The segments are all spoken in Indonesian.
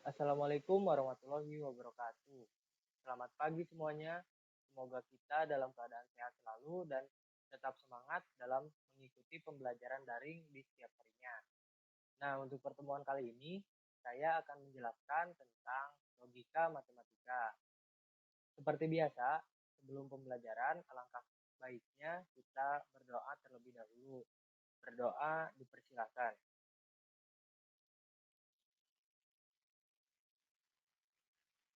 Assalamualaikum warahmatullahi wabarakatuh. Selamat pagi semuanya. Semoga kita dalam keadaan sehat selalu dan tetap semangat dalam mengikuti pembelajaran daring di setiap harinya. Nah, untuk pertemuan kali ini, saya akan menjelaskan tentang logika matematika. Seperti biasa, sebelum pembelajaran, alangkah baiknya kita berdoa terlebih dahulu. Berdoa dipersilakan.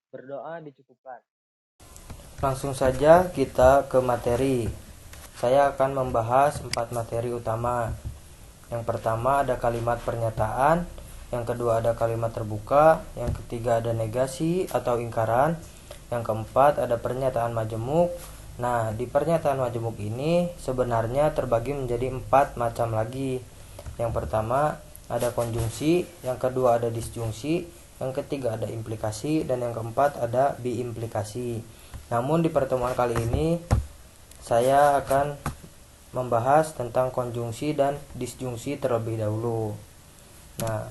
Berdoa dicukupkan. Langsung saja kita ke materi. Saya akan membahas 4 materi utama. Yang pertama ada kalimat pernyataan, yang kedua ada kalimat terbuka, yang ketiga ada negasi atau ingkaran, yang keempat ada pernyataan majemuk. Nah, di pernyataan majemuk ini sebenarnya terbagi menjadi 4 macam lagi. Yang pertama ada konjungsi, yang kedua ada disjungsi, yang ketiga ada implikasi, dan yang keempat ada biimplikasi. Namun di pertemuan kali ini saya akan membahas tentang konjungsi dan disjungsi terlebih dahulu. Nah,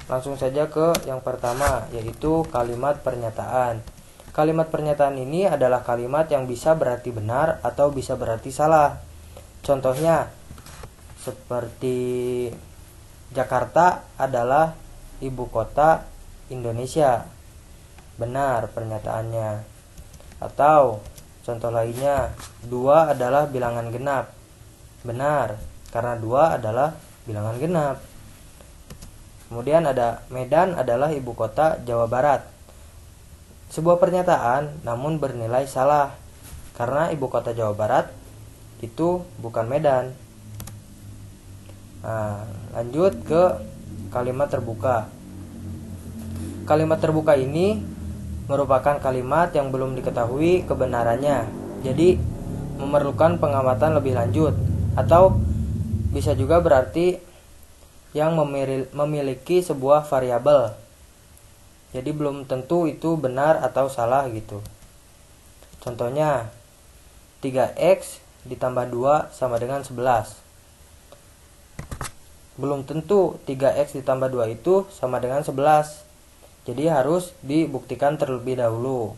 langsung saja ke yang pertama, yaitu kalimat pernyataan. Kalimat pernyataan ini adalah kalimat yang bisa berarti benar atau bisa berarti salah. Contohnya seperti Jakarta adalah ibu kota Indonesia. Benar pernyataannya. Atau contoh lainnya, 2 adalah bilangan genap. Benar, karena 2 adalah bilangan genap. Kemudian ada Medan adalah ibu kota Jawa Barat. Sebuah pernyataan namun bernilai salah, karena ibu kota Jawa Barat itu bukan Medan. Nah, lanjut ke kalimat terbuka. Kalimat terbuka ini merupakan kalimat yang belum diketahui kebenarannya, jadi memerlukan pengamatan lebih lanjut, atau bisa juga berarti yang memiliki sebuah variabel, jadi belum tentu itu benar atau salah gitu. Contohnya 3x ditambah 2 sama dengan 11. Belum tentu 3x ditambah 2 itu sama dengan 11. Jadi harus dibuktikan terlebih dahulu.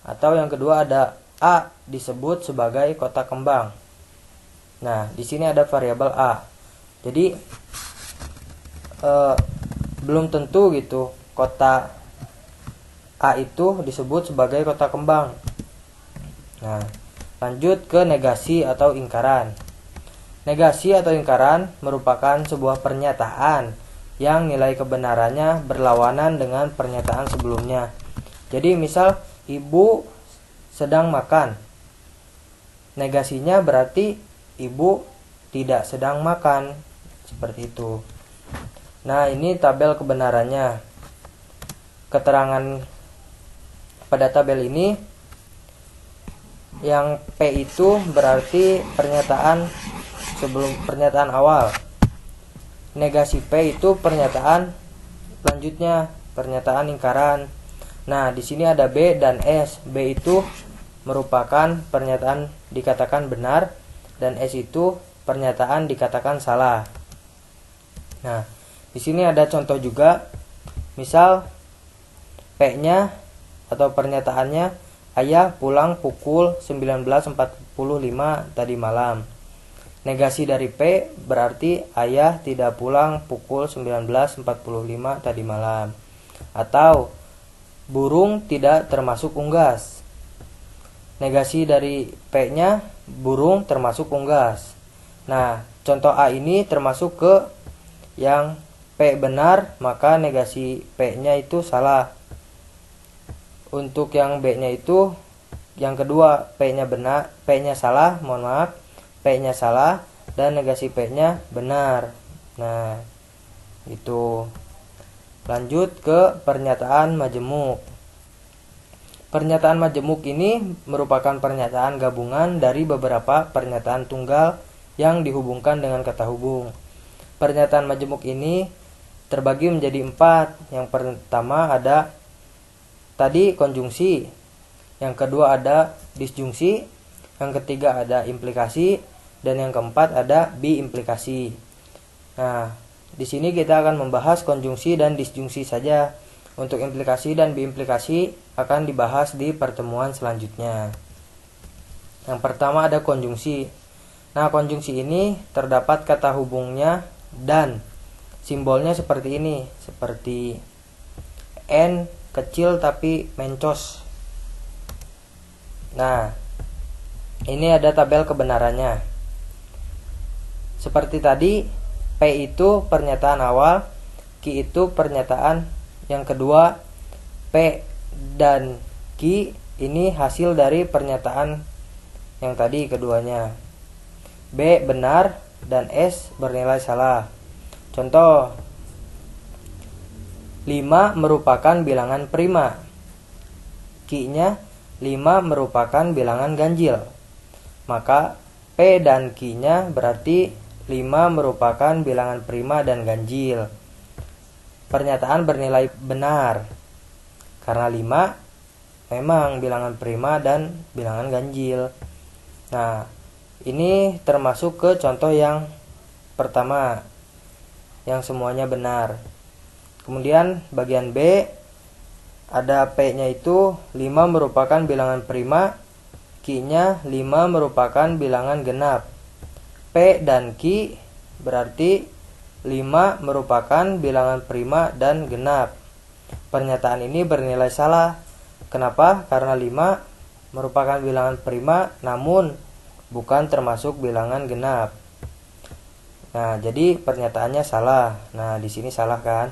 Atau yang kedua ada A disebut sebagai kotak kembang. Nah, di sini ada variabel A. Jadi belum tentu gitu kota A itu disebut sebagai kotak kembang. Nah, lanjut ke negasi atau ingkaran. Negasi atau ingkaran merupakan sebuah pernyataan yang nilai kebenarannya berlawanan dengan pernyataan sebelumnya. Jadi misal ibu sedang makan, negasinya berarti ibu tidak sedang makan, seperti itu. Nah, ini tabel kebenarannya. Keterangan pada tabel ini, yang P itu berarti pernyataan sebelum pernyataan awal. Negasi P itu pernyataan lanjutnya, pernyataan ingkaran. Nah, di sini ada B dan S. B itu merupakan pernyataan dikatakan benar, dan S itu pernyataan dikatakan salah. Nah, di sini ada contoh juga. Misal P-nya atau pernyataannya, ayah pulang pukul 19.45 tadi malam. Negasi dari P berarti ayah tidak pulang pukul 19.45 tadi malam. Atau burung tidak termasuk unggas. Negasi dari P-nya, burung termasuk unggas. Nah, contoh A ini termasuk ke yang P benar, maka negasi P-nya itu salah. Untuk yang B-nya itu, yang kedua P-nya benar, P-nya salah, mohon maaf. P-nya salah dan negasi P-nya benar. Nah, itu. Lanjut ke pernyataan majemuk. Pernyataan majemuk ini merupakan pernyataan gabungan dari beberapa pernyataan tunggal yang dihubungkan dengan kata hubung. Pernyataan majemuk ini terbagi menjadi 4. Yang pertama ada tadi konjungsi, yang kedua ada disjungsi, yang ketiga ada implikasi, dan yang keempat ada biimplikasi. Nah, Di sini kita akan membahas konjungsi dan disjungsi saja. Untuk implikasi dan biimplikasi akan dibahas di pertemuan selanjutnya. Yang pertama ada konjungsi. Nah, konjungsi ini terdapat kata hubungnya dan. Simbolnya seperti ini, seperti N kecil tapi mencos. Nah, ini ada tabel kebenarannya. Seperti tadi, P itu pernyataan awal, Q itu pernyataan yang kedua, P dan Q ini hasil dari pernyataan yang tadi keduanya. B benar dan S bernilai salah. Contoh, 5 merupakan bilangan prima. Q-nya 5 merupakan bilangan ganjil. Maka P dan Q-nya berarti 5 merupakan bilangan prima dan ganjil. Pernyataan bernilai benar karena 5 memang bilangan prima dan bilangan ganjil. Nah, ini termasuk ke contoh yang pertama yang semuanya benar. Kemudian bagian B ada P-nya itu 5 merupakan bilangan prima, Q-nya 5 merupakan bilangan genap. P dan Q berarti 5 merupakan bilangan prima dan genap. Pernyataan ini bernilai salah. Kenapa? Karena 5 merupakan bilangan prima namun bukan termasuk bilangan genap. Nah, jadi pernyataannya salah. Nah, di sini salah kan?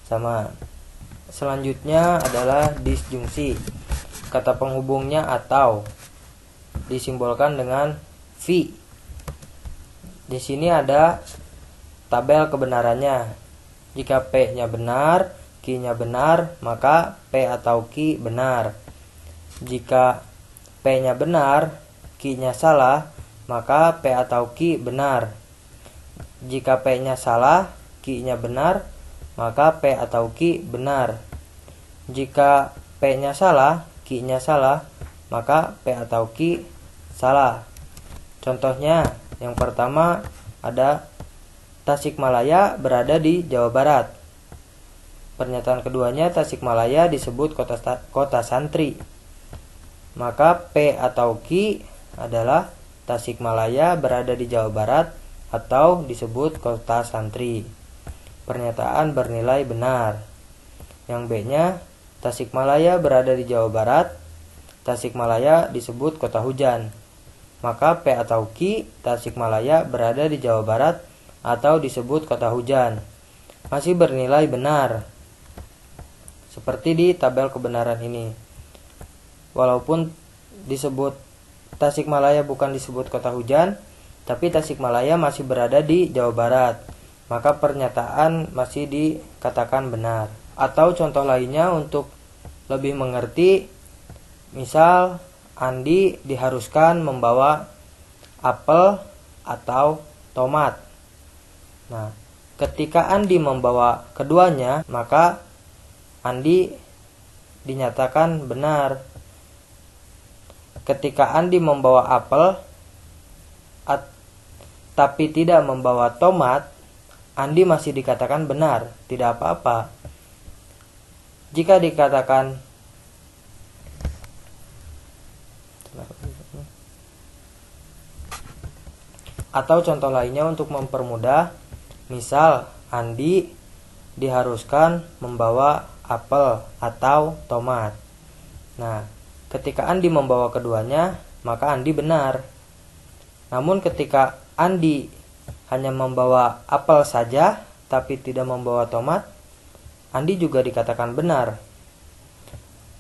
Sama. Selanjutnya adalah disjungsi. Kata penghubungnya atau disimbolkan dengan V. Di sini ada tabel kebenarannya. Jika P-nya benar, Q-nya benar, maka P atau Q benar. Jika P-nya benar, Q-nya salah, maka P atau Q benar. Jika P-nya salah, Q-nya benar, maka P atau Q benar. Jika P-nya salah, Q-nya salah, maka P atau Q salah. Contohnya, yang pertama ada Tasikmalaya berada di Jawa Barat. Pernyataan keduanya Tasikmalaya disebut kota santri. Maka P atau Q adalah Tasikmalaya berada di Jawa Barat atau disebut kota santri. Pernyataan bernilai benar. Yang B-nya Tasikmalaya berada di Jawa Barat, Tasikmalaya disebut kota hujan. Maka P atau Q Tasikmalaya berada di Jawa Barat atau disebut kota hujan masih bernilai benar, seperti di tabel kebenaran ini. Walaupun disebut Tasikmalaya bukan disebut kota hujan, tapi Tasikmalaya masih berada di Jawa Barat, maka pernyataan masih dikatakan benar. Atau contoh lainnya untuk lebih mengerti, misal Andi diharuskan membawa apel atau tomat. Nah, ketika Andi membawa keduanya, maka Andi dinyatakan benar. Ketika Andi membawa apel tapi tidak membawa tomat, Andi masih dikatakan benar, tidak apa-apa. Jika dikatakan atau contoh lainnya untuk mempermudah, misal Andi diharuskan membawa apel atau tomat. Nah, ketika Andi membawa keduanya, maka Andi benar. Namun ketika Andi hanya membawa apel saja tapi tidak membawa tomat, Andi juga dikatakan benar.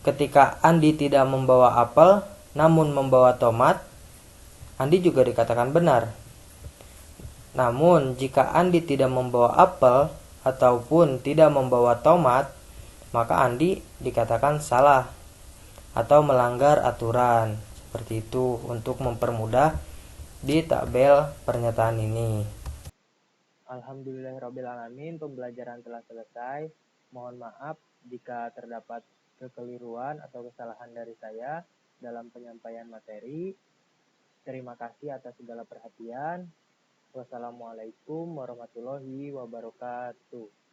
Ketika Andi tidak membawa apel namun membawa tomat, Andi juga dikatakan benar. Namun jika Andi tidak membawa apel ataupun tidak membawa tomat, maka Andi dikatakan salah atau melanggar aturan. Seperti itu untuk mempermudah di tabel pernyataan ini. Alhamdulillahirrabbilalamin, pembelajaran telah selesai. Mohon maaf jika terdapat kekeliruan atau kesalahan dari saya dalam penyampaian materi. Terima kasih atas segala perhatian. Wassalamualaikum warahmatullahi wabarakatuh.